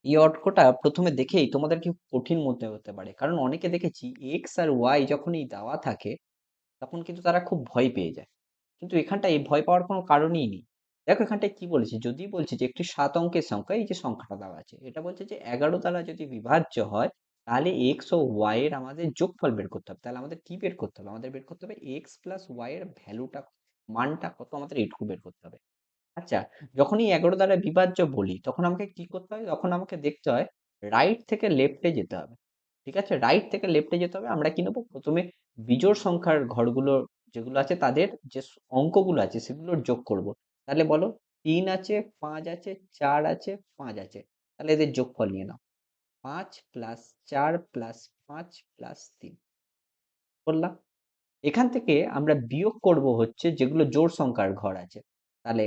এই অঙ্কটা প্রথমে দেখেই তোমাদের কি কঠিন মনে হতে পারে, কারণ অনেকে দেখেছি এক্স আর ওয়াই যখনই দেওয়া থাকে তখন কিন্তু তারা খুব ভয় পেয়ে যায়। কিন্তু এখানটায় এই ভয় পাওয়ার কোনো কারণই নেই। দেখো এখানটায় কি বলেছে, যদি বলছে যে একটি 7 অঙ্কের সংখ্যা, এই যে সংখ্যাটা দেওয়া আছে এটা বলছে যে 11 দ্বারা যদি বিভাজ্য হয় তাহলে এক্স ও ওয়াই এর আমাদের যোগফল বের করতে হবে। তাহলে আমাদের কি বের করতে হবে? আমাদের বের করতে হবে এক্স প্লাস ওয়াই এর ভ্যালুটা, মানটা কত, আমাদের এইটুকু বের করতে হবে। আচ্ছা, যখনই 11 দ্বারা বিভাজ্য বলি তখন আমাকে কি করতে হয়? তখন আমাকে দেখতে হয় রাইট থেকে লেফটে যেতে হবে। ঠিক আছে, রাইট থেকে লেফটে যেতে হবে। আমরা কি নেবো? প্রথমে বিজোড় সংখ্যার ঘরগুলো যেগুলো আছে তাদের যে অঙ্কগুলো আছে সেগুলোর যোগ করব। তাহলে বলো, 3 আছে, 5 আছে, 4 আছে, 5 আছে। তাহলে এদের যোগফল নিয়ে নাও। 5 প্লাস 4 প্লাস 5 প্লাস 3 করলাম। এখান থেকে আমরা বিয়োগ করব হচ্ছে যেগুলো জোড় সংখ্যার ঘর আছে। তাহলে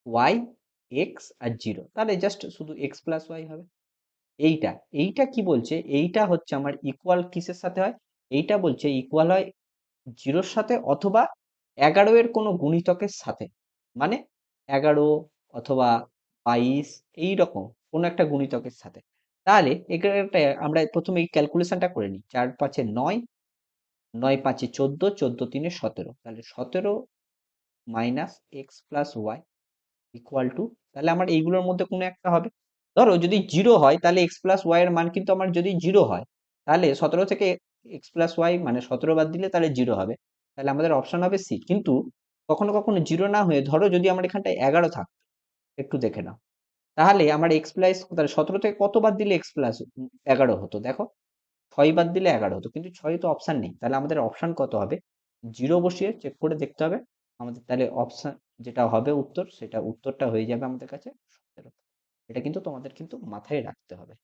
ওয়াই, এক্স আর জিরো, তাহলে জাস্ট শুধু এক্স প্লাস ওয়াই হবে। এইটা এইটা কি বলছে? এইটা হচ্ছে আমার ইকুয়াল কিসের সাথে হয়? এইটা বলছে ইকুয়াল হয় জিরোর সাথে অথবা 11 এর কোনো গুণিতকের সাথে। মানে 11 অথবা 22 এইরকম কোনো একটা গুণিতকের সাথে। তাহলে এখানটা আমরা প্রথমে এই ক্যালকুলেশনটা করে নিই। 4 5 এ 9, 9 5 এ 14, 14 3 এ 17। তাহলে 17 minus X plus Y equal to, তাহলে আমার এইগুলোর মধ্যে কোনো একটা হবে। ধরো যদি জিরো হয় তাহলে এক্স প্লাস ওয়াই এর মান কিন্তু আমার যদি জিরো হয় তাহলে 17 থেকে এক্স প্লাস ওয়াই মানে 17 বাদ দিলে তাহলে জিরো হবে। তাহলে আমাদের অপশন হবে সি। কিন্তু কখনো কখনো জিরো না হয়ে ধরো যদি আমার এখানটায় 11 থাকতো, একটু দেখে নাও, তাহলে আমার এক্স প্লাস, তাহলে 17 থেকে কত বাদ দিলে এক্স প্লাস 11 হতো? দেখো, 6 বাদ দিলে 11 হতো, কিন্তু 6 তো অপশন নেই। তাহলে আমাদের অপশন কত হবে? জিরো বসিয়ে চেক করে দেখতে হবে আমাদের। তাহলে অপশন যেটা হবে উত্তর, সেটা উত্তরটা হয়ে যাবে আমাদের কাছে 17। এটা কিন্তু তোমাদের কিন্তু মাথায় রাখতে হবে।